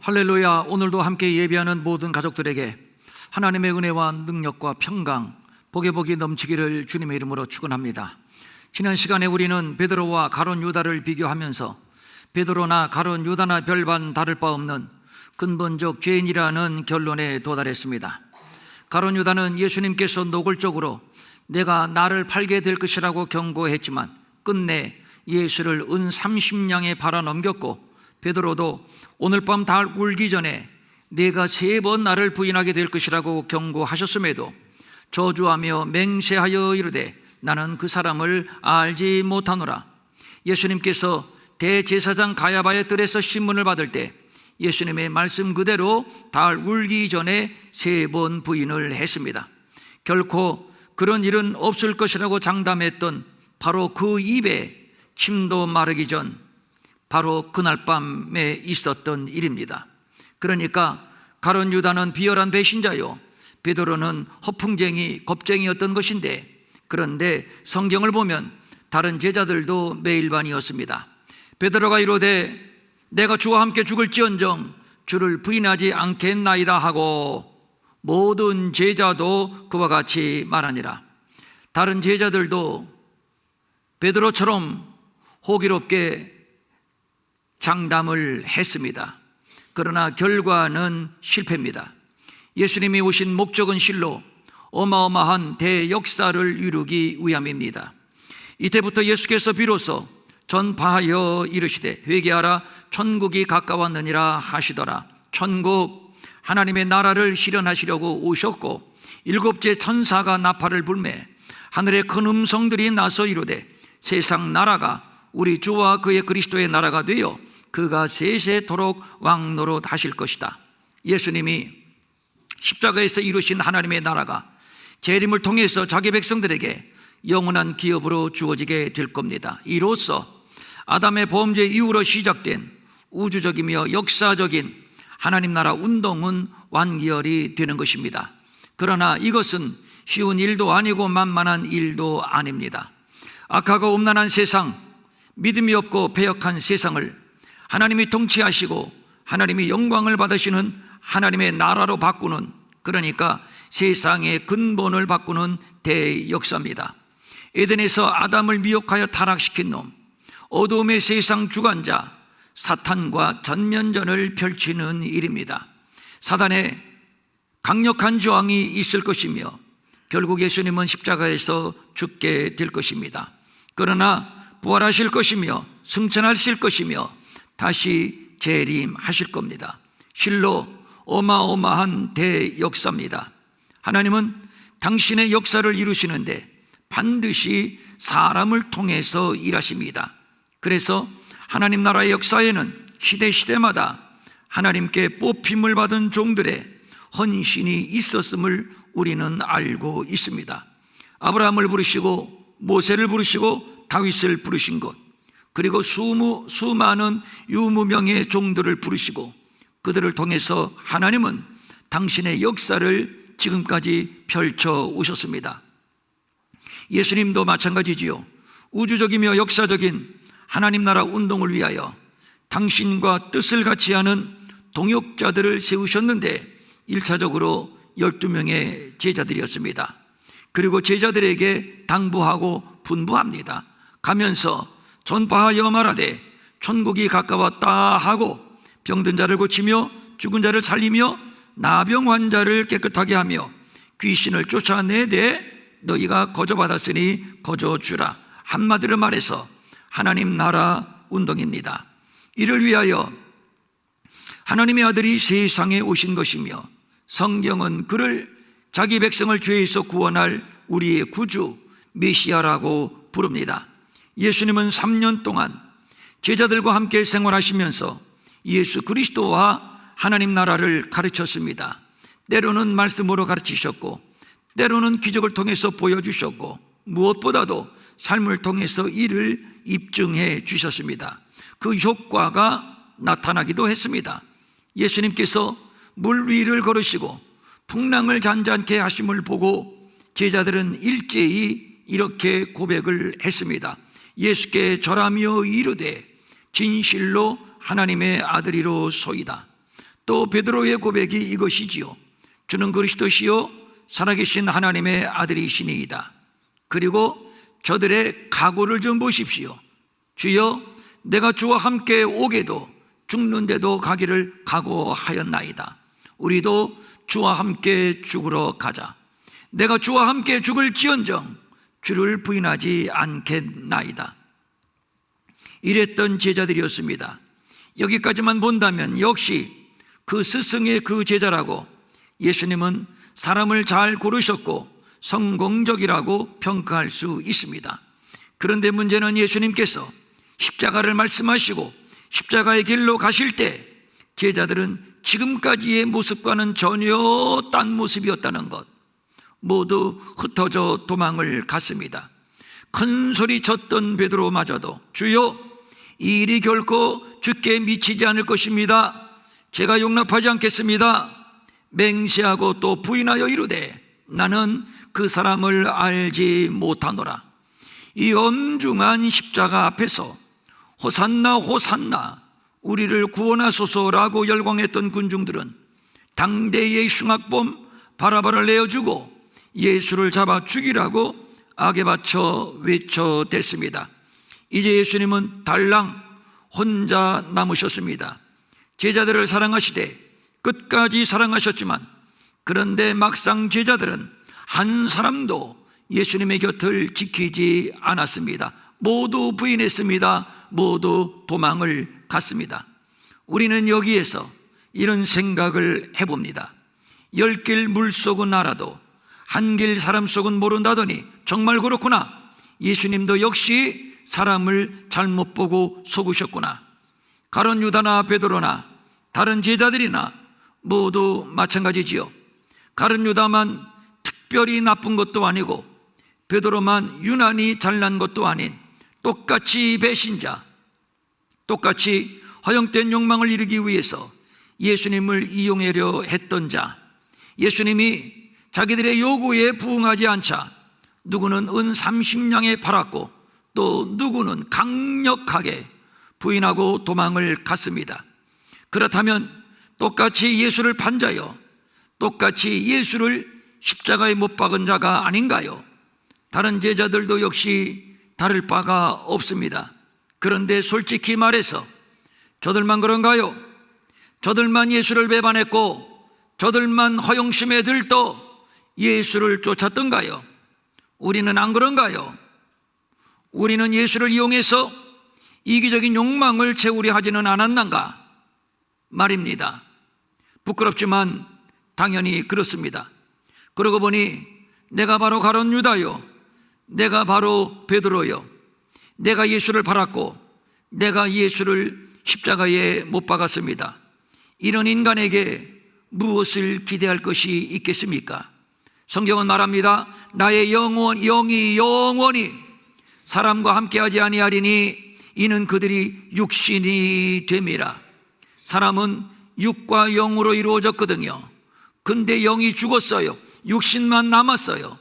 할렐루야. 오늘도 함께 예배하는 모든 가족들에게 하나님의 은혜와 능력과 평강, 복의 복이 넘치기를 주님의 이름으로 축원합니다. 지난 시간에 우리는 베드로와 가룟 유다를 비교하면서 베드로나 가룟 유다나 별반 다를 바 없는 근본적 죄인이라는 결론에 도달했습니다. 가룟 유다는 예수님께서 노골적으로 내가 나를 팔게 될 것이라고 경고했지만 끝내 예수를 은 30냥에 팔아 넘겼고, 베드로도 오늘 밤 달 울기 전에 네가 3번 나를 부인하게 될 것이라고 경고하셨음에도 저주하며 맹세하여 이르되 나는 그 사람을 알지 못하노라. 예수님께서 대제사장 가야바의 뜰에서 신문을 받을 때 예수님의 말씀 그대로 달 울기 전에 3번 부인을 했습니다. 결코 그런 일은 없을 것이라고 장담했던 바로 그 입에 침도 마르기 전 바로 그날 밤에 있었던 일입니다. 그러니까 가룟 유다는 비열한 배신자요, 베드로는 허풍쟁이 겁쟁이였던 것인데, 그런데 성경을 보면 다른 제자들도 매일반이었습니다. 베드로가 이르되 내가 주와 함께 죽을지언정 주를 부인하지 않겠나이다 하고 모든 제자도 그와 같이 말하니라. 다른 제자들도 베드로처럼 호기롭게 장담을 했습니다. 그러나 결과는 실패입니다. 예수님이 오신 목적은 실로 어마어마한 대역사를 이루기 위함입니다. 이때부터 예수께서 비로소 전파하여 이르시되 회개하라 천국이 가까웠느니라 하시더라. 천국, 하나님의 나라를 실현하시려고 오셨고, 7째 천사가 나팔을 불매 하늘의 큰 음성들이 나서 이르되 세상 나라가 우리 주와 그의 그리스도의 나라가 되어 그가 세세토록 왕노릇 하실 것이다. 예수님이 십자가에서 이루신 하나님의 나라가 재림을 통해서 자기 백성들에게 영원한 기업으로 주어지게 될 겁니다. 이로써 아담의 범죄 이후로 시작된 우주적이며 역사적인 하나님 나라 운동은 완결이 되는 것입니다. 그러나 이것은 쉬운 일도 아니고 만만한 일도 아닙니다. 악하고 음란한 세상, 믿음이 없고 패역한 세상을 하나님이 통치하시고 하나님이 영광을 받으시는 하나님의 나라로 바꾸는, 그러니까 세상의 근본을 바꾸는 대역사입니다. 에덴에서 아담을 미혹하여 타락시킨 놈, 어둠의 세상 주관자 사탄과 전면전을 펼치는 일입니다. 사단의 강력한 저항이 있을 것이며 결국 예수님은 십자가에서 죽게 될 것입니다. 그러나 부활하실 것이며 승천하실 것이며 다시 재림하실 겁니다. 실로 어마어마한 대역사입니다. 하나님은 당신의 역사를 이루시는데 반드시 사람을 통해서 일하십니다. 그래서 하나님 나라의 역사에는 시대마다 하나님께 뽑힘을 받은 종들의 헌신이 있었음을 우리는 알고 있습니다. 아브라함을 부르시고 모세를 부르시고 다윗을 부르신 것, 그리고 수많은 유무명의 종들을 부르시고 그들을 통해서 하나님은 당신의 역사를 지금까지 펼쳐 오셨습니다. 예수님도 마찬가지지요. 우주적이며 역사적인 하나님 나라 운동을 위하여 당신과 뜻을 같이 하는 동역자들을 세우셨는데 1차적으로 12명의 제자들이었습니다. 그리고 제자들에게 당부하고 분부합니다. 가면서 전파하여 말하되 천국이 가까웠다 하고 병든 자를 고치며 죽은 자를 살리며 나병 환자를 깨끗하게 하며 귀신을 쫓아내되 너희가 거저받았으니 거저주라. 한마디로 말해서 하나님 나라 운동입니다. 이를 위하여 하나님의 아들이 세상에 오신 것이며 성경은 그를 자기 백성을 죄에서 구원할 우리의 구주 메시아라고 부릅니다. 예수님은 3년 동안 제자들과 함께 생활하시면서 예수 그리스도와 하나님 나라를 가르쳤습니다. 때로는 말씀으로 가르치셨고 때로는 기적을 통해서 보여주셨고 무엇보다도 삶을 통해서 이를 입증해 주셨습니다. 그 효과가 나타나기도 했습니다. 예수님께서 물 위를 걸으시고 풍랑을 잔잔케 하심을 보고 제자들은 일제히 이렇게 고백을 했습니다. 예수께 절하며 이르되 진실로 하나님의 아들이로소이다. 또 베드로의 고백이 이것이지요. 주는 그리스도시요 살아계신 하나님의 아들이시니이다. 그리고 저들의 각오를 좀 보십시오. 주여, 내가 주와 함께 오게도 죽는데도 가기를 각오하였나이다. 우리도 주와 함께 죽으러 가자. 내가 주와 함께 죽을지언정 주를 부인하지 않겠나이다. 이랬던 제자들이었습니다. 여기까지만 본다면 역시 그 스승의 그 제자라고 예수님은 사람을 잘 고르셨고 성공적이라고 평가할 수 있습니다. 그런데 문제는 예수님께서 십자가를 말씀하시고 십자가의 길로 가실 때 제자들은 지금까지의 모습과는 전혀 딴 모습이었다는 것, 모두 흩어져 도망을 갔습니다. 큰 소리 쳤던 베드로마저도 주여, 이 일이 결코 주께 미치지 않을 것입니다. 제가 용납하지 않겠습니다. 맹세하고 또 부인하여 이르되 나는 그 사람을 알지 못하노라. 이 엄중한 십자가 앞에서 호산나 호산나 우리를 구원하소서라고 열광했던 군중들은 당대의 흉악범 바라바를 내어주고 예수를 잡아 죽이라고 악에 바쳐 외쳐댔습니다. 이제 예수님은 달랑 혼자 남으셨습니다. 제자들을 사랑하시되 끝까지 사랑하셨지만 그런데 막상 제자들은 한 사람도 예수님의 곁을 지키지 않았습니다. 모두 부인했습니다. 모두 도망을 갔습니다. 우리는 여기에서 이런 생각을 해봅니다. 10길 물속은 알아도 한 길 사람 속은 모른다더니 정말 그렇구나. 예수님도 역시 사람을 잘못 보고 속으셨구나. 가룟 유다나 베드로나 다른 제자들이나 모두 마찬가지지요. 가룟 유다만 특별히 나쁜 것도 아니고 베드로만 유난히 잘난 것도 아닌 똑같이 배신자, 똑같이 허영된 욕망을 이루기 위해서 예수님을 이용하려 했던 자, 예수님이 자기들의 요구에 부응하지 않자 누구는 은 30냥에 팔았고 또 누구는 강력하게 부인하고 도망을 갔습니다. 그렇다면 똑같이 예수를 판 자요, 똑같이 예수를 십자가에 못 박은 자가 아닌가요? 다른 제자들도 역시 다를 바가 없습니다. 그런데 솔직히 말해서 저들만 그런가요? 저들만 예수를 배반했고 저들만 허영심에 들떠 예수를 쫓았던가요? 우리는 안 그런가요? 우리는 예수를 이용해서 이기적인 욕망을 채우려 하지는 않았는가 말입니다. 부끄럽지만 당연히 그렇습니다. 그러고 보니 내가 바로 가룟 유다요, 내가 바로 베드로요, 내가 예수를 팔았고 내가 예수를 십자가에 못 박았습니다. 이런 인간에게 무엇을 기대할 것이 있겠습니까? 성경은 말합니다. 나의 영이 영원히 사람과 함께하지 아니하리니 이는 그들이 육신이 됨이라. 사람은 육과 영으로 이루어졌거든요. 근데 영이 죽었어요. 육신만 남았어요.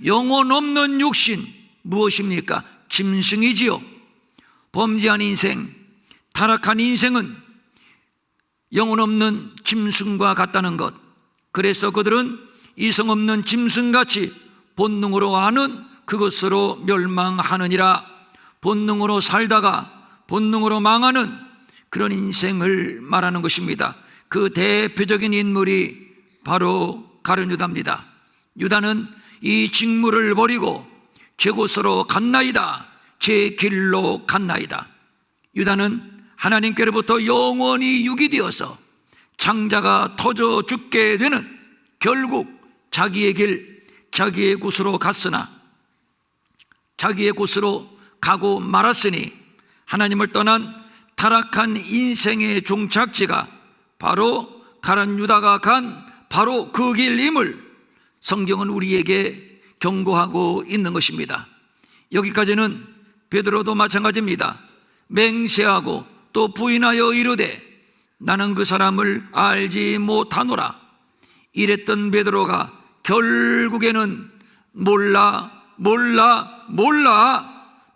영혼 없는 육신 무엇입니까? 짐승이지요. 범죄한 인생, 타락한 인생은 영혼 없는 짐승과 같다는 것. 그래서 그들은 이성 없는 짐승같이 본능으로 아는 그것으로 멸망하느니라. 본능으로 살다가 본능으로 망하는 그런 인생을 말하는 것입니다. 그 대표적인 인물이 바로 가룟 유다입니다. 유다는 이 직무를 버리고 제 곳으로 갔나이다, 제 길로 갔나이다. 유다는 하나님께로부터 영원히 유기되어서 창자가 터져 죽게 되는 결국 자기의 길, 자기의 곳으로 갔으나 자기의 곳으로 가고 말았으니 하나님을 떠난 타락한 인생의 종착지가 바로 가룟 유다가 간 바로 그 길임을 성경은 우리에게 경고하고 있는 것입니다. 여기까지는 베드로도 마찬가지입니다. 맹세하고 또 부인하여 이르되 나는 그 사람을 알지 못하노라. 이랬던 베드로가 결국에는 몰라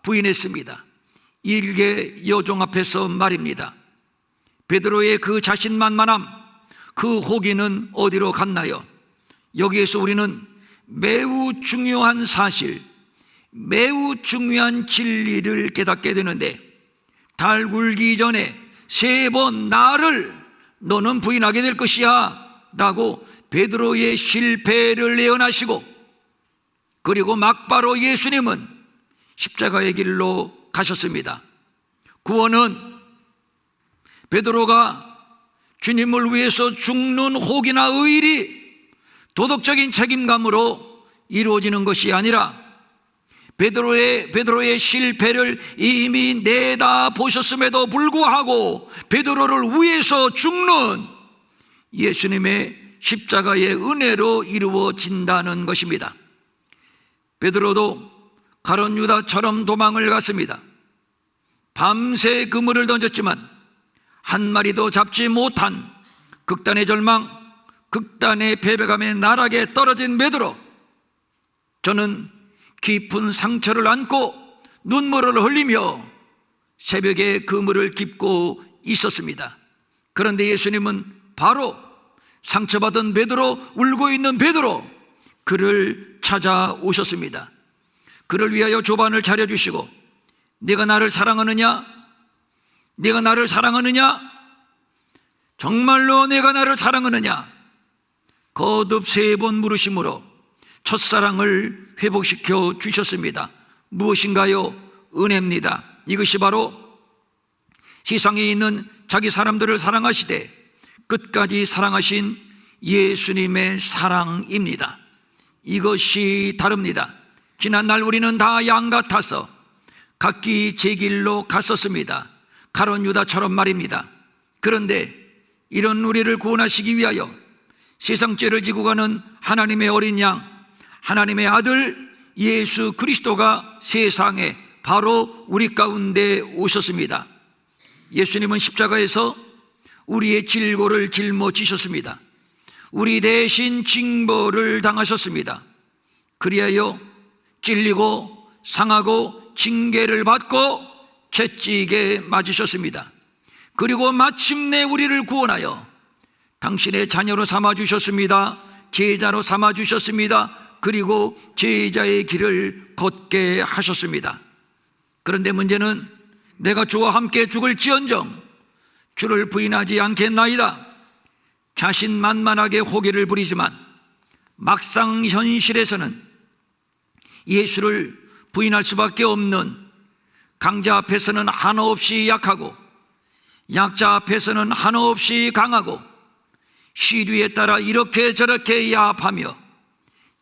부인했습니다. 일개 여종 앞에서 말입니다. 베드로의 그 자신만만함, 그 호기는 어디로 갔나요? 여기에서 우리는 매우 중요한 사실, 매우 중요한 진리를 깨닫게 되는데, 달 굴기 전에 3번 나를 너는 부인하게 될 것이야 라고 베드로의 실패를 예언하시고, 그리고 막바로 예수님은 십자가의 길로 가셨습니다. 구원은 베드로가 주님을 위해서 죽는 혹이나 의리, 도덕적인 책임감으로 이루어지는 것이 아니라 베드로의 실패를 이미 내다보셨음에도 불구하고 베드로를 위해서 죽는 예수님의 십자가의 은혜로 이루어진다는 것입니다. 베드로도 가룟 유다처럼 도망을 갔습니다. 밤새 그물을 던졌지만 한 마리도 잡지 못한 극단의 절망, 극단의 패배감에 나락에 떨어진 베드로, 저는 깊은 상처를 안고 눈물을 흘리며 새벽에 그물을 깁고 있었습니다. 그런데 예수님은 바로 상처받은 베드로, 울고 있는 베드로, 그를 찾아오셨습니다. 그를 위하여 조반을 차려주시고, 네가 나를 사랑하느냐? 네가 나를 사랑하느냐? 정말로 내가 나를 사랑하느냐? 거듭 3번 물으심으로 첫사랑을 회복시켜 주셨습니다. 무엇인가요? 은혜입니다. 이것이 바로 세상에 있는 자기 사람들을 사랑하시되 끝까지 사랑하신 예수님의 사랑입니다. 이것이 다릅니다. 지난날 우리는 다 양 같아서 각기 제 길로 갔었습니다. 가룟 유다처럼 말입니다. 그런데 이런 우리를 구원하시기 위하여 세상 죄를 지고 가는 하나님의 어린 양, 하나님의 아들 예수 그리스도가 세상에 바로 우리 가운데 오셨습니다. 예수님은 십자가에서 우리의 질고를 짊어지셨습니다. 우리 대신 징벌을 당하셨습니다. 그리하여 찔리고 상하고 징계를 받고 채찍에 맞으셨습니다. 그리고 마침내 우리를 구원하여 당신의 자녀로 삼아주셨습니다. 제자로 삼아주셨습니다. 그리고 제자의 길을 걷게 하셨습니다. 그런데 문제는 내가 주와 함께 죽을지언정 주를 부인하지 않겠나이다. 자신만만하게 호기를 부리지만 막상 현실에서는 예수를 부인할 수밖에 없는 강자 앞에서는 한없이 약하고 약자 앞에서는 한없이 강하고 시류에 따라 이렇게 저렇게 야합하며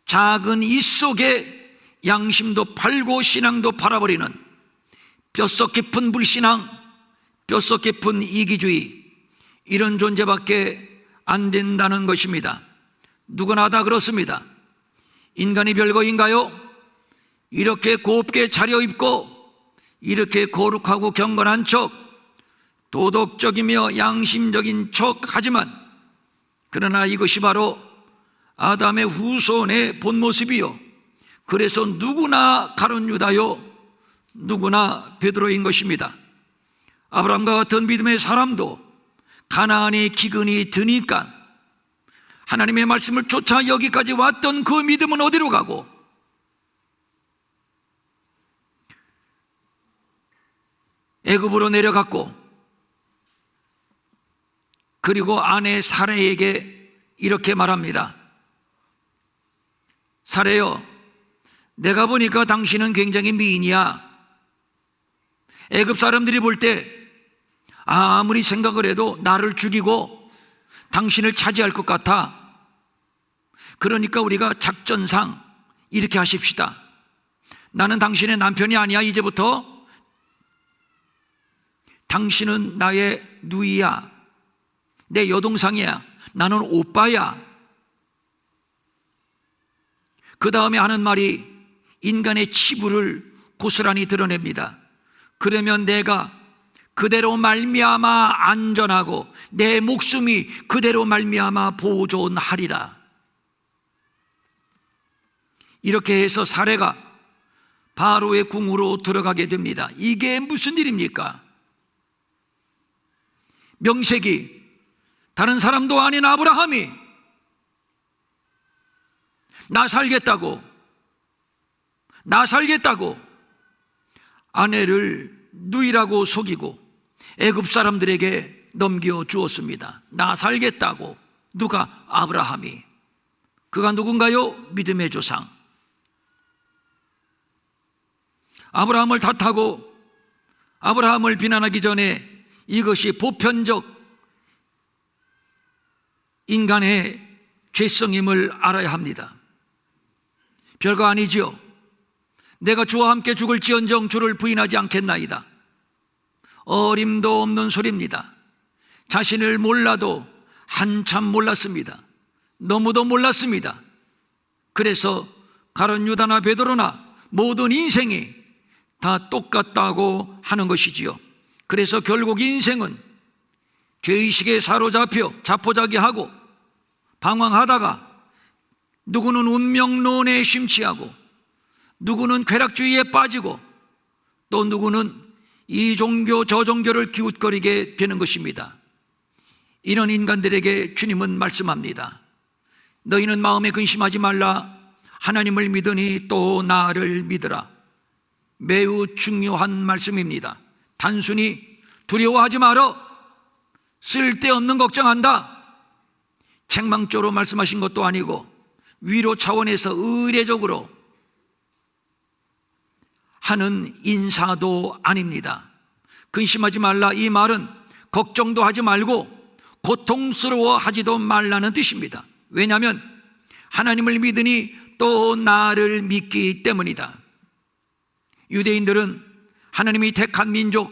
작은 이 속에 양심도 팔고 신앙도 팔아버리는 뼛속 깊은 불신앙, 뼛속 깊은 이기주의, 이런 존재밖에 안 된다는 것입니다. 누구나 다 그렇습니다. 인간이 별거인가요? 이렇게 곱게 차려입고 이렇게 거룩하고 경건한 척, 도덕적이며 양심적인 척 하지만, 그러나 이것이 바로 아담의 후손의 본 모습이요, 그래서 누구나 가룟 유다요, 누구나 베드로인 것입니다. 아브라함과 같은 믿음의 사람도 가나안의 기근이 드니까 하나님의 말씀을 쫓아 여기까지 왔던 그 믿음은 어디로 가고, 애굽으로 내려갔고, 그리고 아내 사레에게 이렇게 말합니다. 사레여, 내가 보니까 당신은 굉장히 미인이야. 애굽 사람들이 볼 때 아무리 생각을 해도 나를 죽이고 당신을 차지할 것 같아. 그러니까 우리가 작전상 이렇게 하십시다. 나는 당신의 남편이 아니야. 이제부터 당신은 나의 누이야, 내 여동생이야, 나는 오빠야. 그 다음에 하는 말이 인간의 치부를 고스란히 드러냅니다. 그러면 내가 그대로 말미암아 안전하고 내 목숨이 그대로 말미암아 보존하리라. 이렇게 해서 사레가 바로의 궁으로 들어가게 됩니다. 이게 무슨 일입니까? 명색이 다른 사람도 아닌 아브라함이 나 살겠다고 아내를 누이라고 속이고 애굽 사람들에게 넘겨 주었습니다. 나 살겠다고. 누가? 아브라함이. 그가 누군가요? 믿음의 조상. 아브라함을 탓하고 아브라함을 비난하기 전에 이것이 보편적 인간의 죄성임을 알아야 합니다. 별거 아니지요. 내가 주와 함께 죽을지언정 주를 부인하지 않겠나이다. 어림도 없는 소리입니다. 자신을 몰라도 한참 몰랐습니다. 너무도 몰랐습니다. 그래서 가룟 유다나 베드로나 모든 인생이 다 똑같다고 하는 것이지요. 그래서 결국 인생은 죄의식에 사로잡혀 자포자기하고 방황하다가 누구는 운명론에 심취하고 누구는 쾌락주의에 빠지고 또 누구는 이 종교 저 종교를 기웃거리게 되는 것입니다. 이런 인간들에게 주님은 말씀합니다. 너희는 마음에 근심하지 말라. 하나님을 믿으니 또 나를 믿으라. 매우 중요한 말씀입니다. 단순히 두려워하지 말어. 쓸데없는 걱정한다. 책망조로 말씀하신 것도 아니고 위로 차원에서 의례적으로 하는 인사도 아닙니다. 근심하지 말라. 이 말은 걱정도 하지 말고 고통스러워하지도 말라는 뜻입니다. 왜냐하면 하나님을 믿으니 또 나를 믿기 때문이다. 유대인들은 하나님이 택한 민족,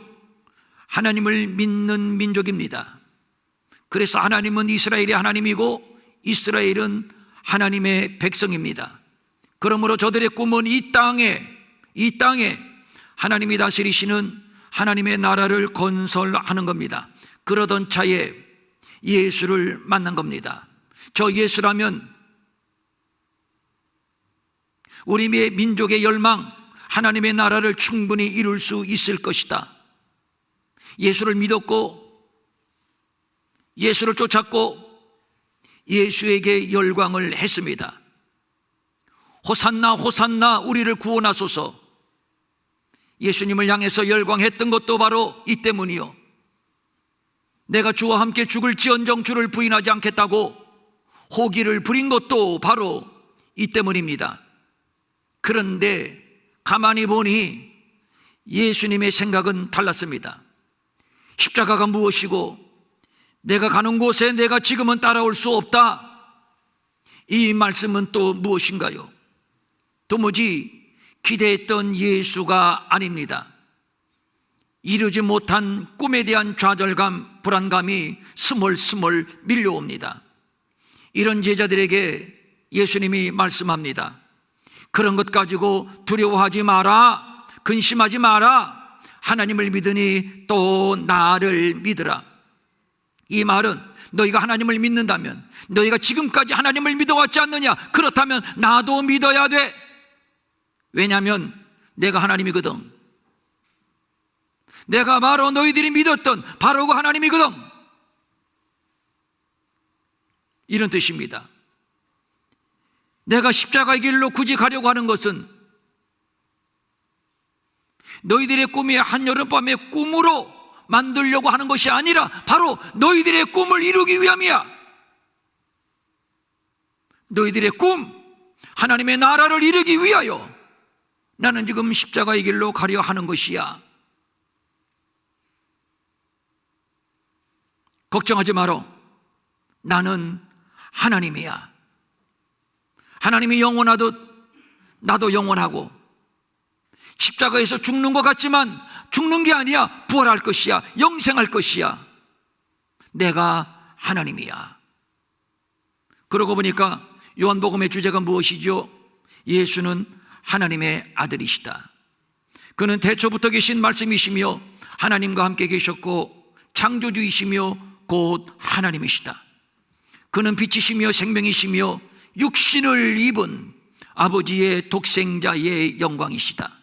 하나님을 믿는 민족입니다. 그래서 하나님은 이스라엘의 하나님이고 이스라엘은 하나님의 백성입니다. 그러므로 저들의 꿈은 이 땅에 하나님이 다스리시는 하나님의 나라를 건설하는 겁니다. 그러던 차에 예수를 만난 겁니다. 저 예수라면 우리의 민족의 열망, 하나님의 나라를 충분히 이룰 수 있을 것이다. 예수를 믿었고 예수를 쫓았고 예수에게 열광을 했습니다. 호산나 호산나 우리를 구원하소서. 예수님을 향해서 열광했던 것도 바로 이 때문이요. 내가 주와 함께 죽을지언정 주를 부인하지 않겠다고 호기를 부린 것도 바로 이 때문입니다. 그런데 가만히 보니 예수님의 생각은 달랐습니다. 십자가가 무엇이고 내가 가는 곳에 내가 지금은 따라올 수 없다. 이 말씀은 또 무엇인가요? 도무지 기대했던 예수가 아닙니다. 이루지 못한 꿈에 대한 좌절감, 불안감이 스멀스멀 밀려옵니다. 이런 제자들에게 예수님이 말씀합니다. 그런 것 가지고 두려워하지 마라. 근심하지 마라. 하나님을 믿으니 또 나를 믿으라. 이 말은 너희가 하나님을 믿는다면, 너희가 지금까지 하나님을 믿어왔지 않느냐? 그렇다면 나도 믿어야 돼. 왜냐하면 내가 하나님이거든. 내가 바로 너희들이 믿었던 바로 그 하나님이거든. 이런 뜻입니다. 내가 십자가의 길로 굳이 가려고 하는 것은 너희들의 꿈이 한여름밤의 꿈으로 만들려고 하는 것이 아니라 바로 너희들의 꿈을 이루기 위함이야. 너희들의 꿈, 하나님의 나라를 이루기 위하여 나는 지금 십자가의 길로 가려 하는 것이야. 걱정하지 마라. 나는 하나님이야. 하나님이 영원하듯 나도 영원하고, 십자가에서 죽는 것 같지만 죽는 게 아니야. 부활할 것이야. 영생할 것이야. 내가 하나님이야. 그러고 보니까 요한복음의 주제가 무엇이죠? 예수는 하나님의 아들이시다. 그는 태초부터 계신 말씀이시며 하나님과 함께 계셨고 창조주이시며 곧 하나님이시다. 그는 빛이시며 생명이시며 육신을 입은 아버지의 독생자의 영광이시다.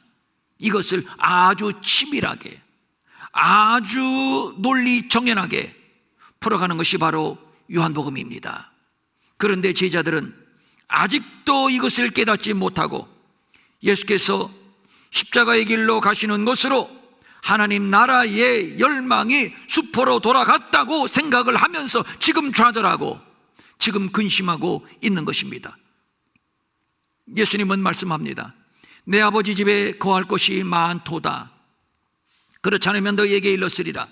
이것을 아주 치밀하게, 아주 논리 정연하게 풀어가는 것이 바로 요한복음입니다. 그런데 제자들은 아직도 이것을 깨닫지 못하고 예수께서 십자가의 길로 가시는 곳으로 하나님 나라의 열망이 수포로 돌아갔다고 생각을 하면서 지금 좌절하고 지금 근심하고 있는 것입니다. 예수님은 말씀합니다. 내 아버지 집에 거할 곳이 많도다. 그렇지 않으면 너희에게 일렀으리라.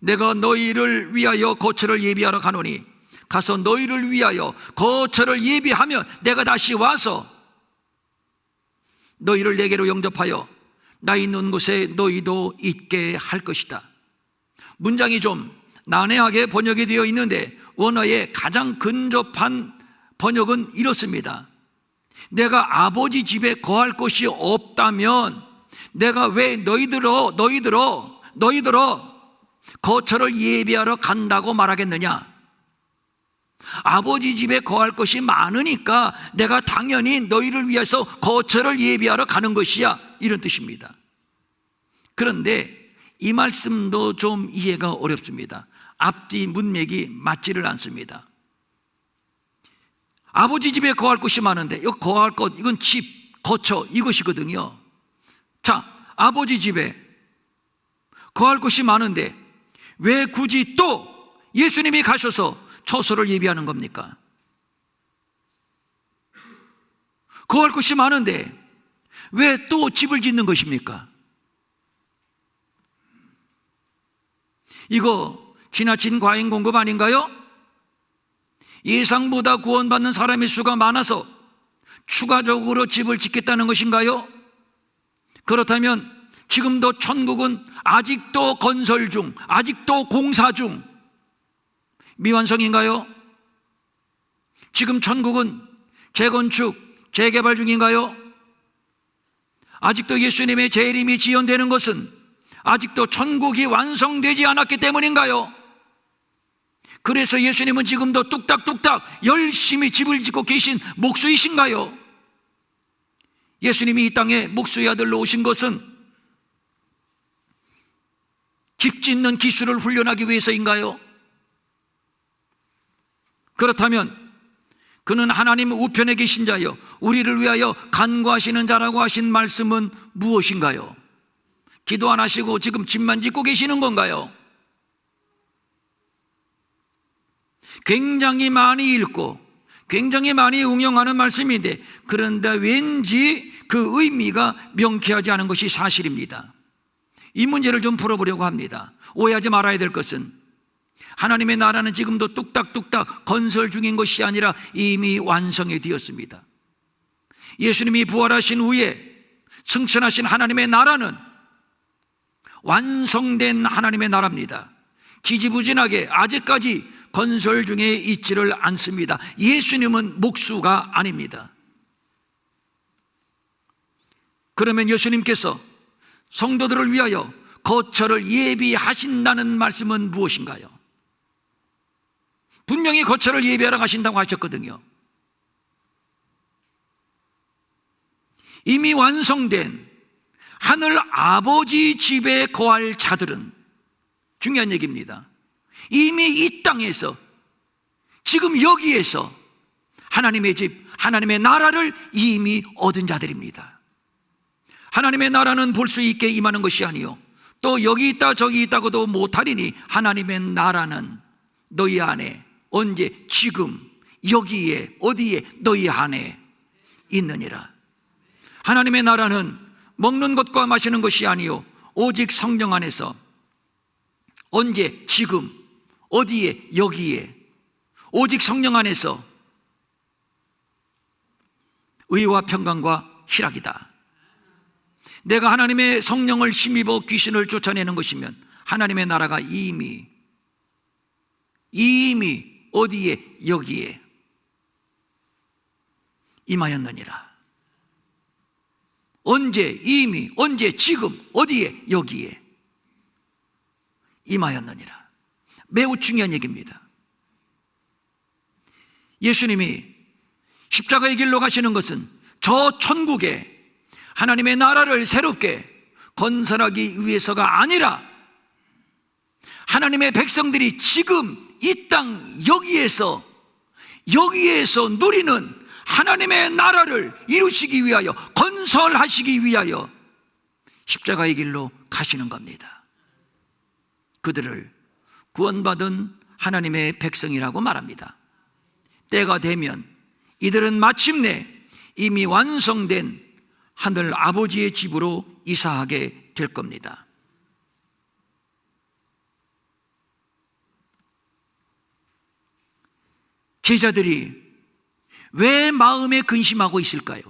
내가 너희를 위하여 거처를 예비하러 가노니 가서 너희를 위하여 거처를 예비하면 내가 다시 와서 너희를 내게로 영접하여 나 있는 곳에 너희도 있게 할 것이다. 문장이 좀 난해하게 번역이 되어 있는데 원어의 가장 근접한 번역은 이렇습니다. 내가 아버지 집에 거할 곳이 없다면 내가 왜 너희들어 거처를 예비하러 간다고 말하겠느냐? 아버지 집에 거할 것이 많으니까 내가 당연히 너희를 위해서 거처를 예비하러 가는 것이야, 이런 뜻입니다. 그런데 이 말씀도 좀 이해가 어렵습니다. 앞뒤 문맥이 맞지를 않습니다. 아버지 집에 거할 곳이 많은데 이 거할 것, 이건 집, 거처 이것이거든요. 자, 아버지 집에 거할 곳이 많은데 왜 굳이 또 예수님이 가셔서 처소를 예비하는 겁니까? 거할 곳이 많은데 왜 또 집을 짓는 것입니까? 이거 지나친 과잉 공급 아닌가요? 예상보다 구원받는 사람의 수가 많아서 추가적으로 집을 짓겠다는 것인가요? 그렇다면 지금도 천국은 아직도 건설 중, 아직도 공사 중, 미완성인가요? 지금 천국은 재건축, 재개발 중인가요? 아직도 예수님의 재림이 지연되는 것은 아직도 천국이 완성되지 않았기 때문인가요? 그래서 예수님은 지금도 뚝딱뚝딱 열심히 집을 짓고 계신 목수이신가요? 예수님이 이 땅에 목수의 아들로 오신 것은 집 짓는 기술을 훈련하기 위해서인가요? 그렇다면 그는 하나님 우편에 계신 자여 우리를 위하여 간구하시는 자라고 하신 말씀은 무엇인가요? 기도 안 하시고 지금 집만 짓고 계시는 건가요? 굉장히 많이 읽고 굉장히 많이 응용하는 말씀인데 그런데 왠지 그 의미가 명쾌하지 않은 것이 사실입니다. 이 문제를 좀 풀어보려고 합니다. 오해하지 말아야 될 것은 하나님의 나라는 지금도 뚝딱뚝딱 건설 중인 것이 아니라 이미 완성이 되었습니다. 예수님이 부활하신 후에 승천하신 하나님의 나라는 완성된 하나님의 나라입니다. 지지부진하게 아직까지 건설 중에 있지를 않습니다. 예수님은 목수가 아닙니다. 그러면 예수님께서 성도들을 위하여 거처를 예비하신다는 말씀은 무엇인가요? 분명히 거처를 예비하러 가신다고 하셨거든요. 이미 완성된 하늘 아버지 집에 거할 자들은 중요한 얘기입니다. 이미 이 땅에서 지금 여기에서 하나님의 집, 하나님의 나라를 이미 얻은 자들입니다. 하나님의 나라는 볼 수 있게 임하는 것이 아니요 또 여기 있다 저기 있다고도 못하리니 하나님의 나라는 너희 안에 언제 지금 여기에 어디에 너희 안에 있느니라. 하나님의 나라는 먹는 것과 마시는 것이 아니요 오직 성령 안에서 언제 지금 어디에 여기에 오직 성령 안에서 의와 평강과 희락이다. 내가 하나님의 성령을 힘입어 귀신을 쫓아내는 것이면 하나님의 나라가 이미 어디에 여기에 임하였느니라. 언제 이미 언제 지금 어디에 여기에 임하였느니라. 매우 중요한 얘기입니다. 예수님이 십자가의 길로 가시는 것은 저 천국에 하나님의 나라를 새롭게 건설하기 위해서가 아니라 하나님의 백성들이 지금 이 땅 여기에서 누리는 하나님의 나라를 이루시기 위하여, 건설하시기 위하여 십자가의 길로 가시는 겁니다. 그들을 구원받은 하나님의 백성이라고 말합니다. 때가 되면 이들은 마침내 이미 완성된 하늘 아버지의 집으로 이사하게 될 겁니다. 제자들이 왜 마음에 근심하고 있을까요?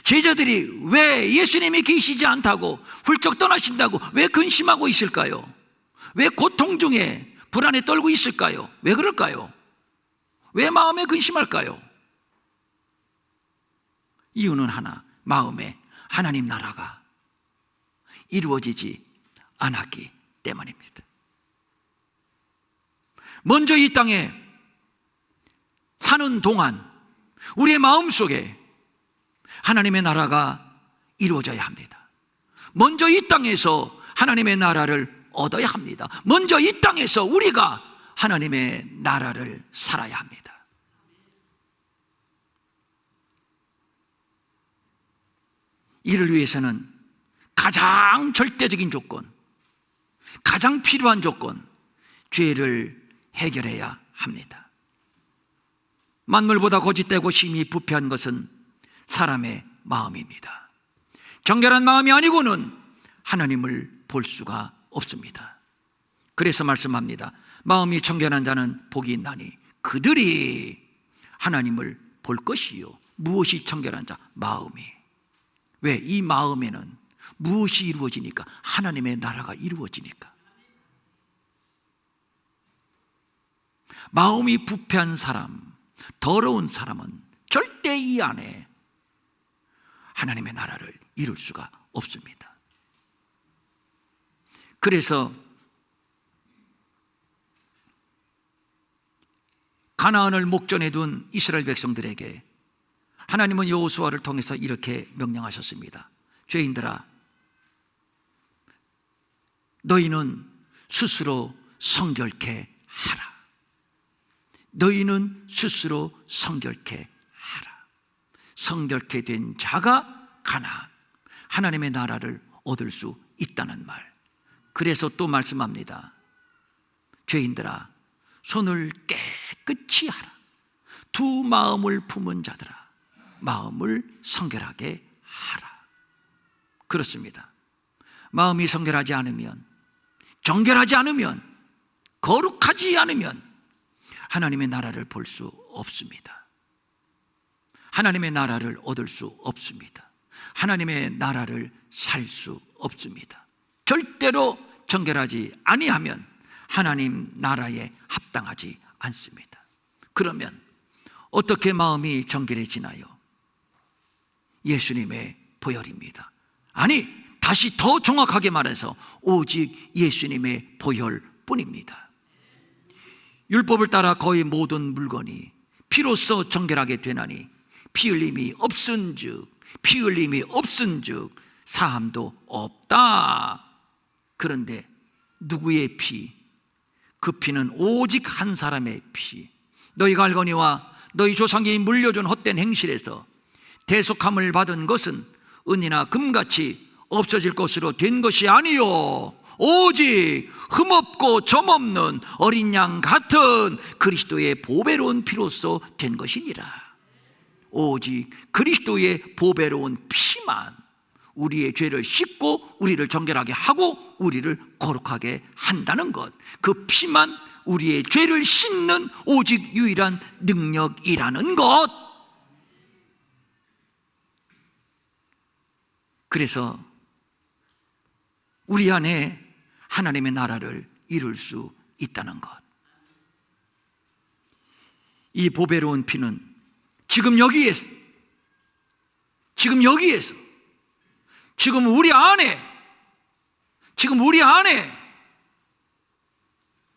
제자들이 왜 예수님이 계시지 않다고, 훌쩍 떠나신다고 왜 근심하고 있을까요? 왜 고통 중에 불안에 떨고 있을까요? 왜 그럴까요? 왜 마음에 근심할까요? 이유는 하나, 마음에 하나님 나라가 이루어지지 않았기 때문입니다. 먼저 이 땅에 사는 동안 우리의 마음속에 하나님의 나라가 이루어져야 합니다. 먼저 이 땅에서 하나님의 나라를 얻어야 합니다. 먼저 이 땅에서 우리가 하나님의 나라를 살아야 합니다. 이를 위해서는 가장 절대적인 조건, 가장 필요한 조건, 죄를 해결해야 합니다. 만물보다 거짓되고 심히 부패한 것은 사람의 마음입니다. 정결한 마음이 아니고는 하나님을 볼 수가 없습니다. 그래서 말씀합니다. 마음이 정결한 자는 복이 있나니 그들이 하나님을 볼 것이요. 무엇이 정결한 자? 마음이. 왜? 이 마음에는 무엇이 이루어지니까? 하나님의 나라가 이루어지니까. 마음이 부패한 사람, 더러운 사람은 절대 이 안에 하나님의 나라를 이룰 수가 없습니다. 그래서 가나안을 목전에 둔 이스라엘 백성들에게 하나님은 여호수아를 통해서 이렇게 명령하셨습니다. 죄인들아, 너희는 스스로 성결케 하라. 너희는 스스로 성결케 하라. 성결케 된 자가 가나안, 하나님의 나라를 얻을 수 있다는 말. 그래서 또 말씀합니다. 죄인들아, 손을 깨끗이 하라. 두 마음을 품은 자들아, 마음을 성결하게 하라. 그렇습니다. 마음이 성결하지 않으면, 정결하지 않으면, 거룩하지 않으면 하나님의 나라를 볼 수 없습니다. 하나님의 나라를 얻을 수 없습니다. 하나님의 나라를 살 수 없습니다. 절대로 정결하지 아니하면 하나님 나라에 합당하지 않습니다. 그러면 어떻게 마음이 정결해지나요? 예수님의 보혈입니다. 아니, 다시 더 정확하게 말해서 오직 예수님의 보혈뿐입니다. 율법을 따라 거의 모든 물건이 피로써 정결하게 되나니 피 흘림이 없은즉 사함도 없다. 그런데 누구의 피? 그 피는 오직 한 사람의 피. 너희가 알거니와 너희 조상이 물려준 헛된 행실에서 대속함을 받은 것은 은이나 금같이 없어질 것으로 된 것이 아니요 오직 흠없고 점없는 어린 양 같은 그리스도의 보배로운 피로써 된 것이니라. 오직 그리스도의 보배로운 피만 우리의 죄를 씻고 우리를 정결하게 하고 우리를 거룩하게 한다는 것, 그 피만 우리의 죄를 씻는 오직 유일한 능력이라는 것. 그래서 우리 안에 하나님의 나라를 이룰 수 있다는 것. 이 보배로운 피는 지금 여기에서 지금 우리 안에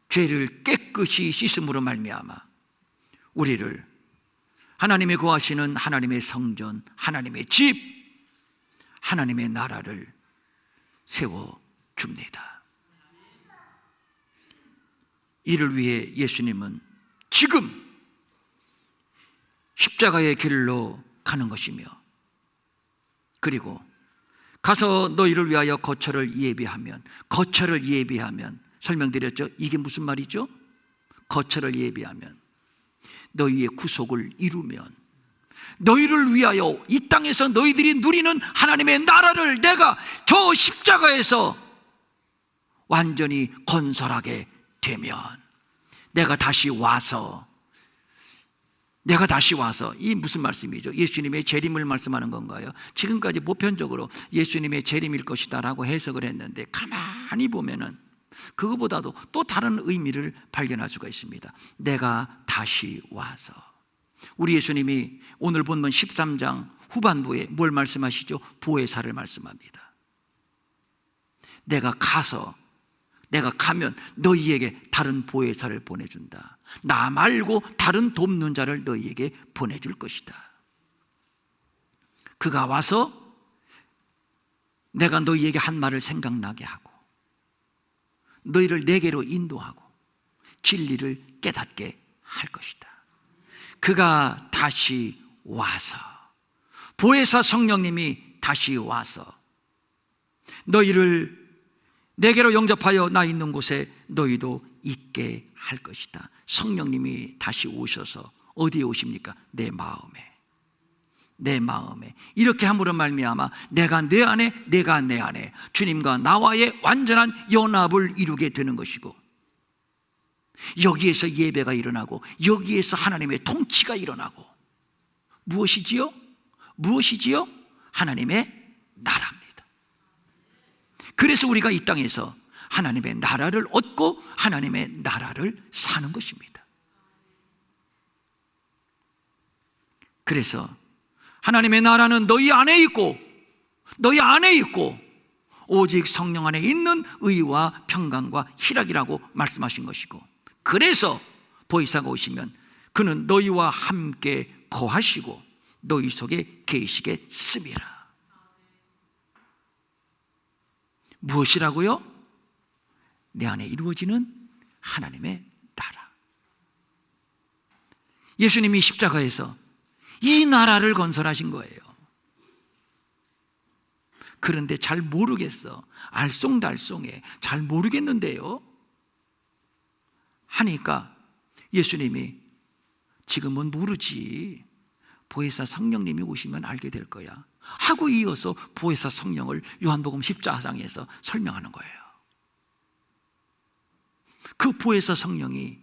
죄를 깨끗이 씻음으로 말미암아 우리를 하나님의 거하시는 하나님의 성전, 하나님의 집, 하나님의 나라를 세워줍니다. 이를 위해 예수님은 지금 십자가의 길로 가는 것이며, 그리고 가서 너희를 위하여 거처를 예비하면, 거처를 예비하면 설명드렸죠. 이게 무슨 말이죠? 거처를 예비하면, 너희의 구속을 이루면, 너희를 위하여 이 땅에서 너희들이 누리는 하나님의 나라를 내가 저 십자가에서 완전히 건설하게 되면, 내가 다시 와서 이 무슨 말씀이죠? 예수님의 재림을 말씀하는 건가요? 지금까지 보편적으로 예수님의 재림일 것이다 라고 해석을 했는데, 가만히 보면은 그거보다도 또 다른 의미를 발견할 수가 있습니다. 내가 다시 와서. 우리 예수님이 오늘 본문 13장 후반부에 뭘 말씀하시죠? 보혜사를 말씀합니다. 내가 가면 너희에게 다른 보혜사를 보내준다. 나 말고 다른 돕는 자를 너희에게 보내줄 것이다. 그가 와서 내가 너희에게 한 말을 생각나게 하고, 너희를 내게로 인도하고 진리를 깨닫게 할 것이다. 그가 다시 와서, 보혜사 성령님이 다시 와서 너희를 내게로 영접하여 나 있는 곳에 너희도 있게 할 것이다. 성령님이 다시 오셔서 어디에 오십니까? 내 마음에. 이렇게 함으로 말미암아 내가 내 안에, 내가 내 안에 주님과 나와의 완전한 연합을 이루게 되는 것이고, 여기에서 예배가 일어나고, 여기에서 하나님의 통치가 일어나고, 무엇이지요? 하나님의 나라입니다. 그래서 우리가 이 땅에서 하나님의 나라를 얻고 하나님의 나라를 사는 것입니다. 그래서 하나님의 나라는 너희 안에 있고 오직 성령 안에 있는 의와 평강과 희락이라고 말씀하신 것이고, 그래서 보혜사가 오시면 그는 너희와 함께 거하시고 너희 속에 계시겠음이라. 무엇이라고요? 내 안에 이루어지는 하나님의 나라. 예수님이 십자가에서 이 나라를 건설하신 거예요. 그런데 잘 모르겠어, 알쏭달쏭해, 잘 모르겠는데요 하니까 예수님이 지금은 모르지, 보혜사 성령님이 오시면 알게 될 거야 하고 이어서 보혜사 성령을 요한복음 14장에서 설명하는 거예요. 그 보혜사 성령이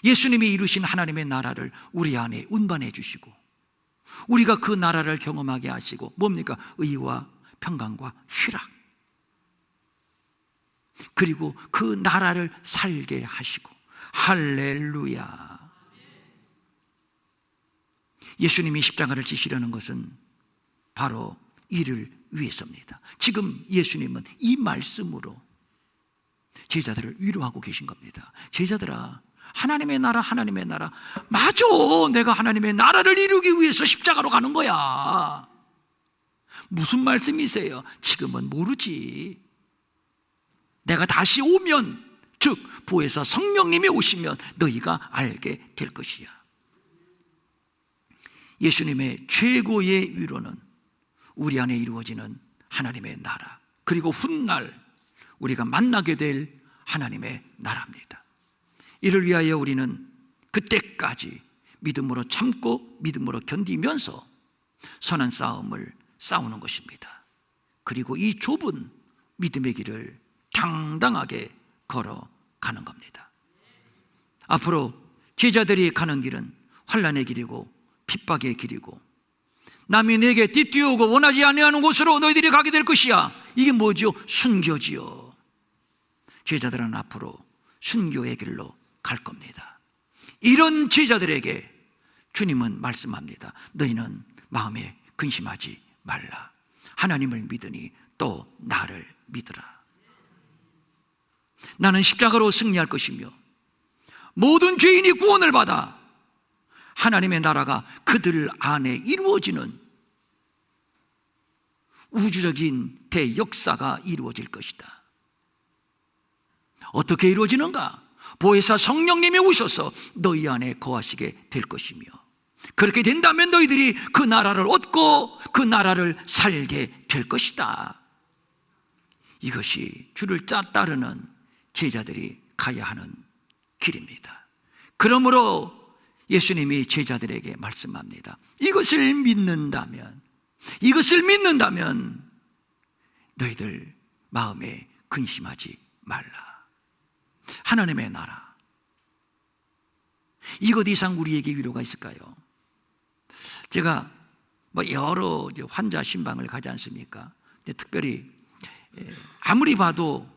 예수님이 이루신 하나님의 나라를 우리 안에 운반해 주시고, 우리가 그 나라를 경험하게 하시고, 뭡니까? 의와 평강과 희락, 그리고 그 나라를 살게 하시고. 할렐루야. 예수님이 십자가를 지시려는 것은 바로 이를 위해서입니다. 지금 예수님은 이 말씀으로 제자들을 위로하고 계신 겁니다. 제자들아, 하나님의 나라, 맞아, 내가 하나님의 나라를 이루기 위해서 십자가로 가는 거야. 무슨 말씀이세요? 지금은 모르지, 내가 다시 오면, 즉 보혜사 성령님이 오시면 너희가 알게 될 것이야. 예수님의 최고의 위로는 우리 안에 이루어지는 하나님의 나라, 그리고 훗날 우리가 만나게 될 하나님의 나라입니다. 이를 위하여 우리는 그때까지 믿음으로 참고 믿음으로 견디면서 선한 싸움을 싸우는 것입니다. 그리고 이 좁은 믿음의 길을 당당하게 걸어가는 겁니다. 앞으로 제자들이 가는 길은 환난의 길이고 핍박의 길이고, 남이 내게 띠띠우고 원하지 아니하는 곳으로 너희들이 가게 될 것이야. 이게 뭐죠? 순교지요. 제자들은 앞으로 순교의 길로 갈 겁니다. 이런 제자들에게 주님은 말씀합니다. 너희는 마음에 근심하지 말라. 하나님을 믿으니 또 나를 믿으라. 나는 십자가로 승리할 것이며 모든 죄인이 구원을 받아 하나님의 나라가 그들 안에 이루어지는 우주적인 대역사가 이루어질 것이다. 어떻게 이루어지는가? 보혜사 성령님이 오셔서 너희 안에 거하시게 될 것이며, 그렇게 된다면 너희들이 그 나라를 얻고 그 나라를 살게 될 것이다. 이것이 주를 따르는 제자들이 가야 하는 길입니다. 그러므로 예수님이 제자들에게 말씀합니다. 이것을 믿는다면 너희들 마음에 근심하지 말라. 하나님의 나라, 이것 이상 우리에게 위로가 있을까요? 제가 여러 환자 신방을 가지 않습니까? 특별히 아무리 봐도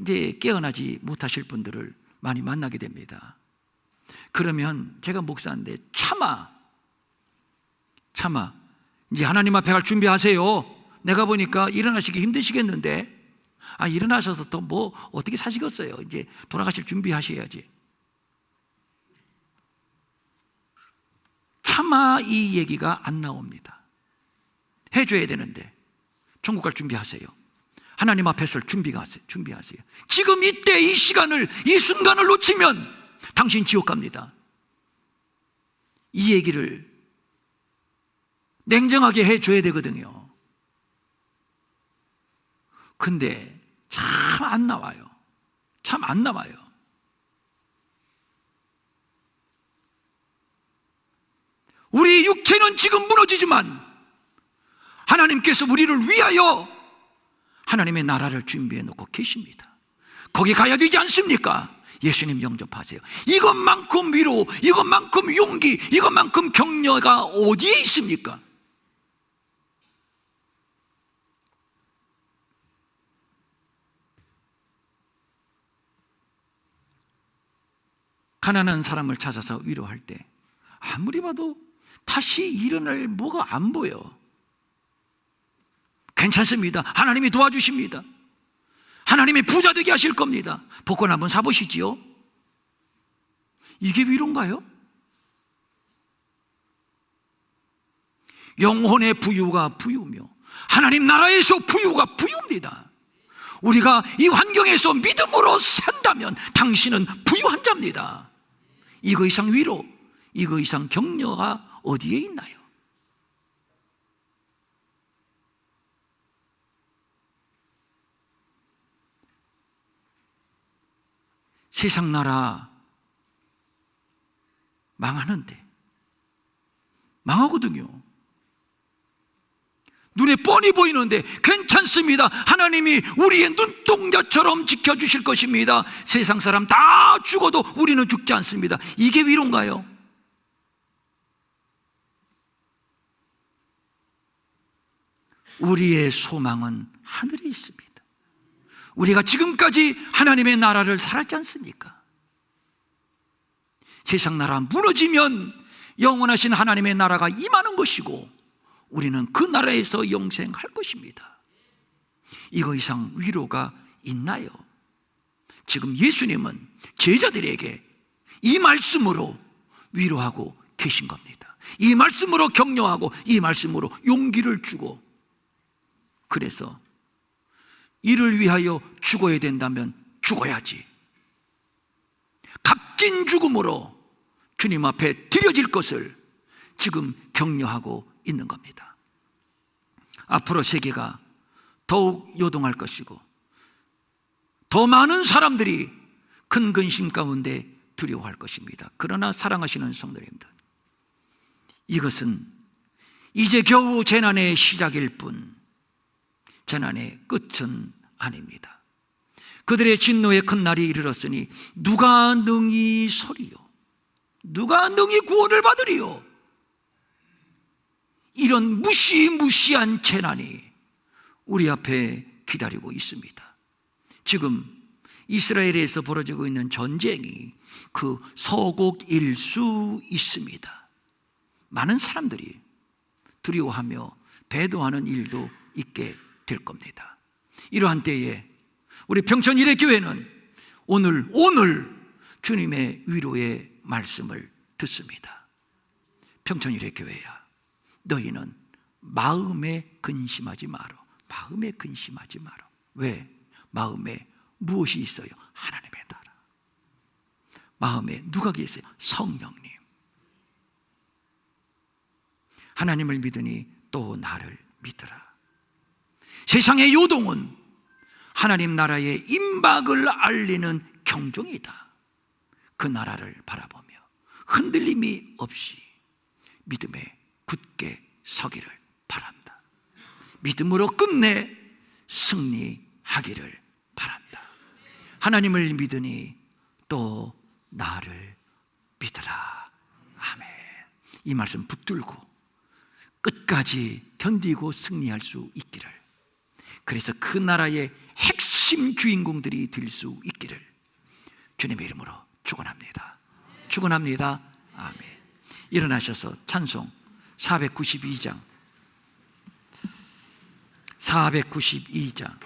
이제 깨어나지 못하실 분들을 많이 만나게 됩니다. 그러면 제가 목사인데 차마 이제 하나님 앞에 갈 준비하세요. 내가 보니까 일어나시기 힘드시겠는데, 일어나셔서 또 어떻게 사시겠어요? 이제 돌아가실 준비하셔야지. 차마 이 얘기가 안 나옵니다. 해줘야 되는데 천국 갈 준비하세요. 하나님 앞에 설 준비하세요. 지금 이때 이 시간을, 이 순간을 놓치면 당신 지옥 갑니다. 이 얘기를 냉정하게 해줘야 되거든요. 근데 참 안 나와요. 우리 육체는 지금 무너지지만 하나님께서 우리를 위하여 하나님의 나라를 준비해 놓고 계십니다. 거기 가야 되지 않습니까? 예수님 영접하세요. 이것만큼 위로, 이것만큼 용기, 이것만큼 격려가 어디에 있습니까? 가난한 사람을 찾아서 위로할 때 아무리 봐도 다시 일어날 뭐가 안 보여. 괜찮습니다. 하나님이 도와주십니다. 하나님이 부자 되게 하실 겁니다. 복권 한번 사보시지요. 이게 위로인가요? 영혼의 부유가 부유며 하나님 나라에서 부유가 부유입니다. 우리가 이 환경에서 믿음으로 산다면 당신은 부유한 자입니다. 이거 이상 위로, 이거 이상 격려가 어디에 있나요? 세상 나라 망하는데, 망하거든요. 눈에 뻔히 보이는데 괜찮습니다. 하나님이 우리의 눈동자처럼 지켜주실 것입니다. 세상 사람 다 죽어도 우리는 죽지 않습니다. 이게 위로인가요? 우리의 소망은 하늘에 있습니다. 우리가 지금까지 하나님의 나라를 살았지 않습니까? 세상 나라 무너지면 영원하신 하나님의 나라가 임하는 것이고 우리는 그 나라에서 영생할 것입니다. 이거 이상 위로가 있나요? 지금 예수님은 제자들에게 이 말씀으로 위로하고 계신 겁니다. 이 말씀으로 격려하고 이 말씀으로 용기를 주고, 그래서 이를 위하여 죽어야 된다면 죽어야지, 값진 죽음으로 주님 앞에 드려질 것을 지금 격려하고 있는 겁니다. 앞으로 세계가 더욱 요동할 것이고 더 많은 사람들이 큰 근심 가운데 두려워할 것입니다. 그러나 사랑하시는 성도님들, 이것은 이제 겨우 재난의 시작일 뿐 재난의 끝은 아닙니다. 그들의 진노의 큰 날이 이르렀으니 누가 능히 서리요? 누가 능히 구원을 받으리요? 이런 무시무시한 재난이 우리 앞에 기다리고 있습니다. 지금 이스라엘에서 벌어지고 있는 전쟁이 그 서곡일 수 있습니다. 많은 사람들이 두려워하며 배도하는 일도 있게 될 겁니다. 이러한 때에 우리 평천 일회교회는 오늘 주님의 위로의 말씀을 듣습니다. 평천 일회교회야, 너희는 마음에 근심하지 마라. 마음에 근심하지 마라. 왜? 마음에 무엇이 있어요? 하나님의 나라. 마음에 누가 계세요? 성령님. 하나님을 믿으니 또 나를 믿으라. 세상의 요동은 하나님 나라의 임박을 알리는 경종이다. 그 나라를 바라보며 흔들림이 없이 믿음에 굳게 서기를 바란다. 믿음으로 끝내 승리하기를 바란다. 하나님을 믿으니 또 나를 믿으라. 아멘. 이 말씀 붙들고 끝까지 견디고 승리할 수 있기를, 그래서 그 나라의 핵심 주인공들이 될 수 있기를 주님의 이름으로 축원합니다. 축원합니다. 아멘. 일어나셔서 찬송 492장 492장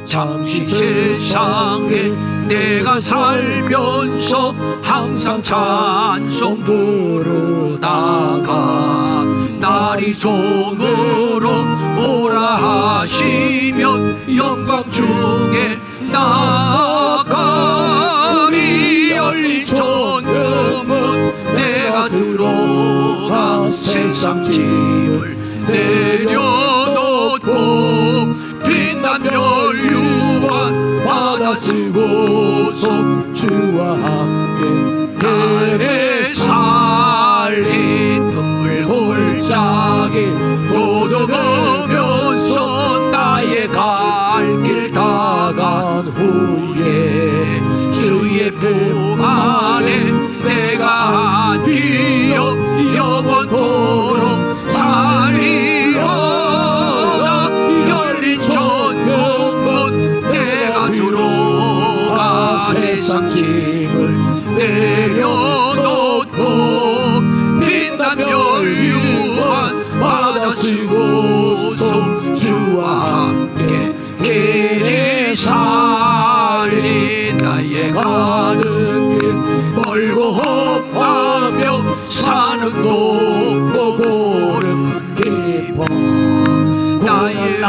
잠시 세상에 내가 살면서 항상 찬송 부르다가 날이 종으로 오라 하시면 영광 중에 나아가리. 열린 천금은 내가 들어가 세상 짐을 내려놓고 빛난 멸류관 받아 쓰고서 주와 함께 그래 살린 눈물 골짜기 도둑으면서 나의 갈 길 다간 후에 주의 품 안에 내가 안기어 영원토록 살리로다. 열린 천국문 내가 들어가 세상 짐을 내려놓고 빛난 멸류관 받아 쓰고서 주와 함께 길이 살린 나의 가는 길 멀고 험하며 산은 높고 고름 깊어 나의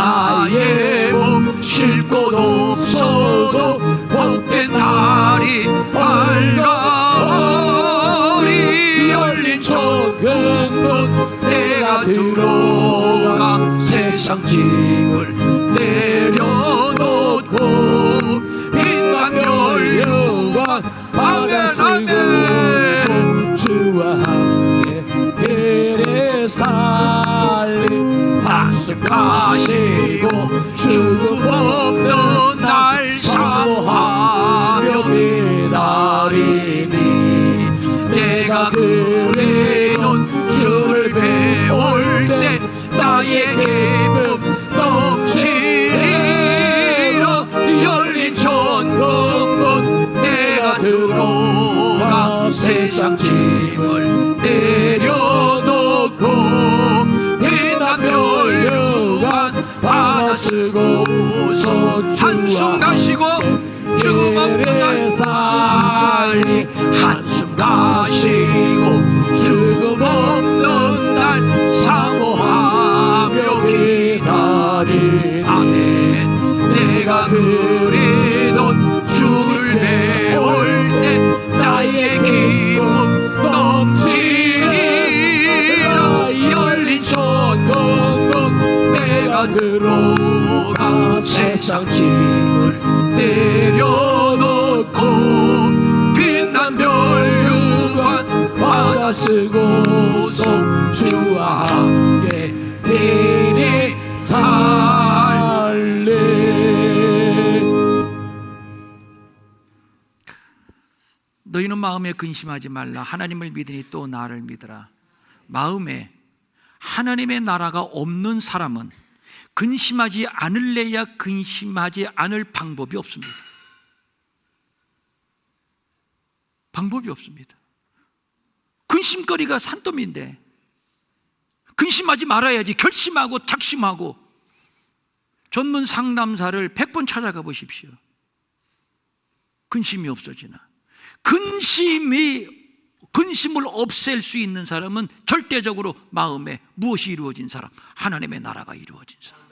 몸 쉴 곳 없어도 복된 날이 밝아오리. 열린 천국문 내가 들어가 세상 짐을 내려놓고 빛난 멸류관 받아 쓰고서 주와 함께 길에 살리. 한숨 가시고 죽음 없는 날 사모하며 기다리니 내가 그리던 주를 배울 때 나의 기쁨 넘치리라. 열린 천국문 내가 들어가 세상 짐을 내려놓고 빛난 멸류관 받아 쓰고서 한숨 가시고 죽음 없는 날 살리. 한숨 가시고 죽음 없는 날 사모하며 기다리. 아멘. 내가 그리던 주를 배울 때 나의 기쁨 넘치리라. 열린 천국문 내가 들어가 세상 짐을 내려놓고 빛난 멸류관 받아 쓰고서 주와 함께 길이 살리. 너희는 마음에 근심하지 말라. 하나님을 믿으니 또 나를 믿으라. 마음에 하나님의 나라가 없는 사람은 근심하지 않을래야 근심하지 않을 방법이 없습니다. 방법이 없습니다. 근심거리가 산더미인데 근심하지 말아야지. 결심하고 작심하고 전문 상담사를 100번 찾아가 보십시오. 근심이 없어지나? 근심을 없앨 수 있는 사람은 절대적으로 마음에 무엇이 이루어진 사람? 하나님의 나라가 이루어진 사람.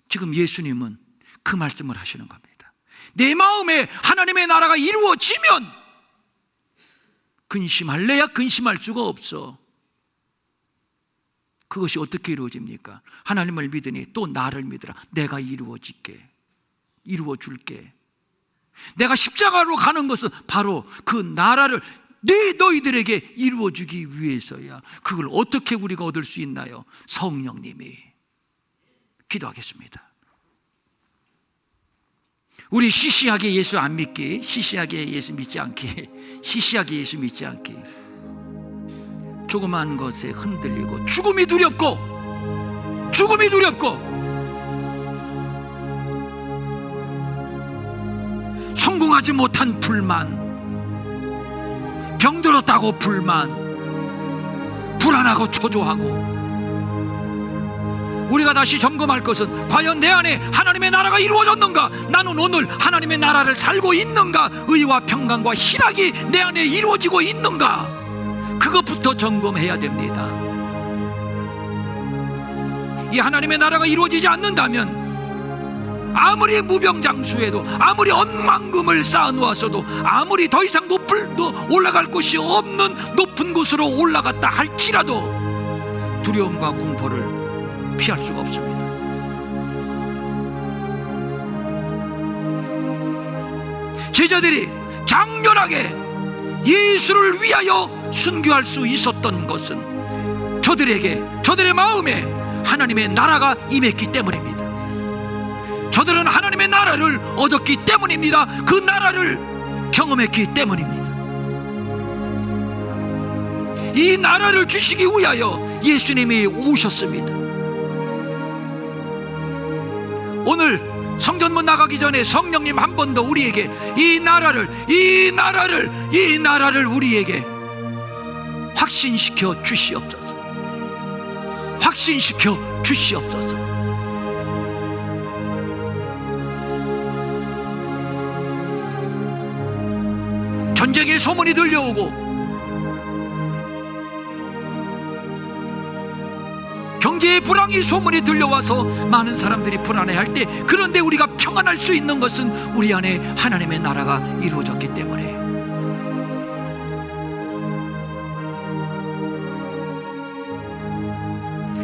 지금 예수님은 그 말씀을 하시는 겁니다. 내 마음에 하나님의 나라가 이루어지면 근심할래야 근심할 수가 없어. 그것이 어떻게 이루어집니까? 하나님을 믿으니 또 나를 믿으라. 내가 이루어줄게. 내가 십자가로 가는 것은 바로 그 나라를 너희들에게 이루어주기 위해서야. 그걸 어떻게 우리가 얻을 수 있나요? 성령님이. 기도하겠습니다. 우리 시시하게 예수 안 믿기, 시시하게 예수 믿지 않기, 시시하게 예수 믿지 않기, 조그만 것에 흔들리고 죽음이 두렵고 성공하지 못한 불만, 병들었다고 불안하고 초조하고, 우리가 다시 점검할 것은 과연 내 안에 하나님의 나라가 이루어졌는가? 나는 오늘 하나님의 나라를 살고 있는가? 의와 평강과 희락이 내 안에 이루어지고 있는가? 그것부터 점검해야 됩니다. 이 하나님의 나라가 이루어지지 않는다면 아무리 무병장수해도, 아무리 억만금을 쌓아놓았어도, 아무리 더 이상 올라갈 곳이 없는 높은 곳으로 올라갔다 할지라도 두려움과 공포를 피할 수가 없습니다. 제자들이 장렬하게 예수를 위하여 순교할 수 있었던 것은 저들의 마음에 하나님의 나라가 임했기 때문입니다. 저들은 하나님의 나라를 얻었기 때문입니다. 그 나라를 경험했기 때문입니다. 이 나라를 주시기 위하여 예수님이 오셨습니다. 오늘 성전문 나가기 전에 성령님 한 번 더 우리에게 이 나라를 우리에게 확신시켜 주시옵소서. 전쟁의 소문이 들려오고 경제의 불황이 소문이 들려와서 많은 사람들이 불안해할 때, 그런데 우리가 평안할 수 있는 것은 우리 안에 하나님의 나라가 이루어졌기 때문에.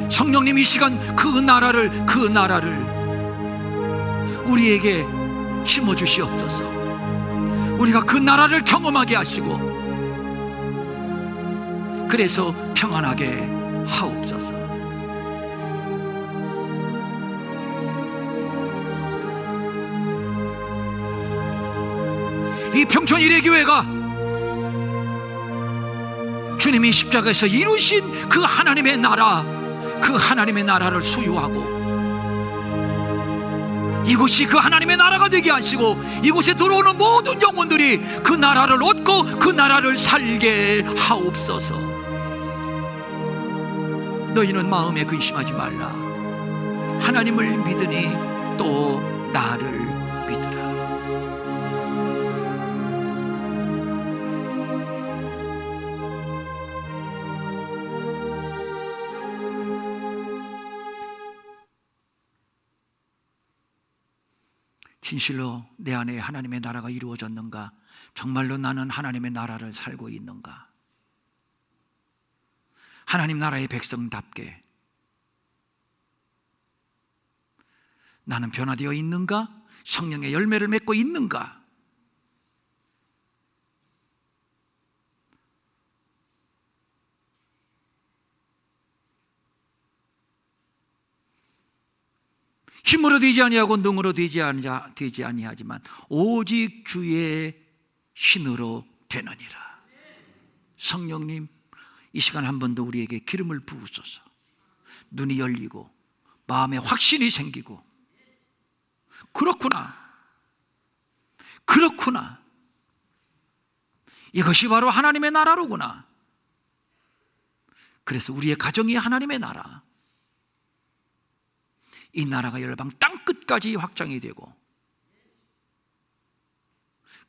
성령님 이 시간 그 나라를 우리에게 심어주시옵소서. 우리가 그 나라를 경험하게 하시고, 그래서 평안하게 하옵소서. 이 평촌 일회교회가 주님이 십자가에서 이루신 그 하나님의 나라를 소유하고, 이곳이 그 하나님의 나라가 되게 하시고, 이곳에 들어오는 모든 영혼들이 그 나라를 얻고 그 나라를 살게 하옵소서. 너희는 마음에 근심하지 말라. 하나님을 믿으니 또 나를 믿으라. 진실로 내 안에 하나님의 나라가 이루어졌는가? 정말로 나는 하나님의 나라를 살고 있는가? 하나님 나라의 백성답게 나는 변화되어 있는가? 성령의 열매를 맺고 있는가? 힘으로 되지 아니하고 능으로 되지 아니하지만 오직 주의 신으로 되느니라. 성령님, 이 시간 한 번 더 우리에게 기름을 부으소서. 눈이 열리고 마음에 확신이 생기고, 그렇구나, 이것이 바로 하나님의 나라로구나. 그래서 우리의 가정이 하나님의 나라, 이 나라가 열방 땅끝까지 확장이 되고,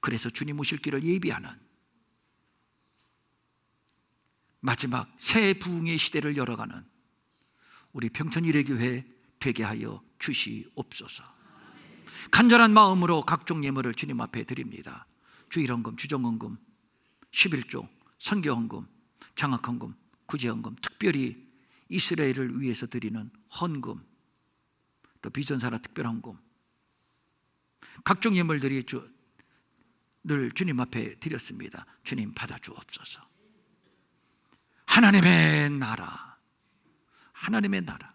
그래서 주님 오실 길을 예비하는 마지막 새 부흥의 시대를 열어가는 우리 평천 일회교회 되게 하여 주시옵소서. 간절한 마음으로 각종 예물을 주님 앞에 드립니다. 주일헌금, 주정헌금, 11조, 선교헌금, 장학헌금, 구제헌금, 특별히 이스라엘을 위해서 드리는 헌금, 또 비전사라 특별헌금, 각종 예물들이 늘 주님 앞에 드렸습니다. 주님 받아주옵소서. 하나님의 나라, 하나님의 나라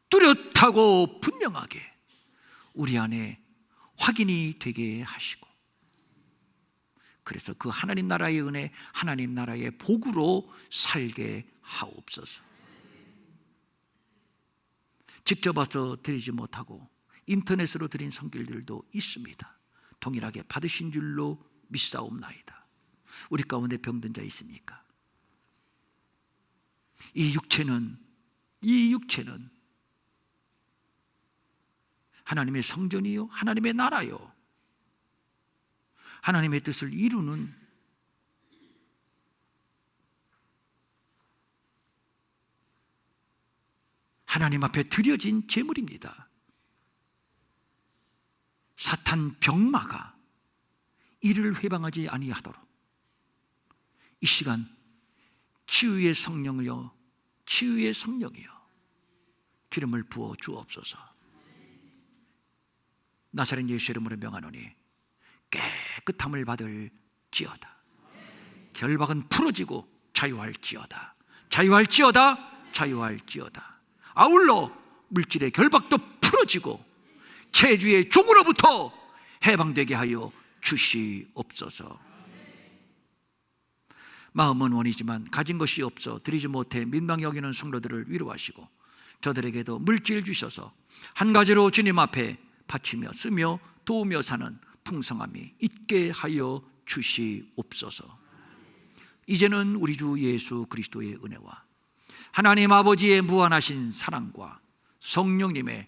뚜렷하고 분명하게 우리 안에 확인이 되게 하시고, 그래서 그 하나님 나라의 은혜, 하나님 나라의 복으로 살게 하옵소서. 직접 와서 드리지 못하고 인터넷으로 드린 성길들도 있습니다. 동일하게 받으신 줄로 믿사옵나이다. 우리 가운데 병든 자 있습니까? 이 육체는 하나님의 성전이요, 하나님의 나라요, 하나님의 뜻을 이루는 하나님 앞에 드려진 제물입니다. 사탄 병마가 이를 회방하지 아니하도록 이 시간 치유의 성령이여, 치유의 성령이여, 기름을 부어 주옵소서. 나사렛 예수 이름으로 명하노니 깨끗함을 받을지어다. 결박은 풀어지고 자유할지어다. 자유할지어다. 자유할지어다. 아울러 물질의 결박도 풀어지고 체주의 종으로부터 해방되게 하여 주시옵소서. 마음은 원이지만 가진 것이 없어 드리지 못해 민망히 여기는 성도들을 위로하시고, 저들에게도 물질 주셔서 한 가지로 주님 앞에 바치며 쓰며 도우며 사는 풍성함이 있게 하여 주시옵소서. 이제는 우리 주 예수 그리스도의 은혜와 하나님 아버지의 무한하신 사랑과 성령님의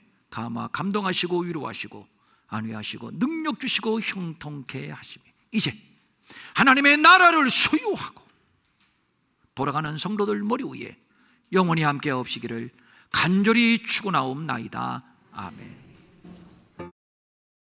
감동하시고 위로하시고 안위하시고 능력 주시고 형통케 하심이 이제 하나님의 나라를 소유하고 돌아가는 성도들 머리 위에 영원히 함께 없시기를 간절히 축원하옵나이다. 아멘.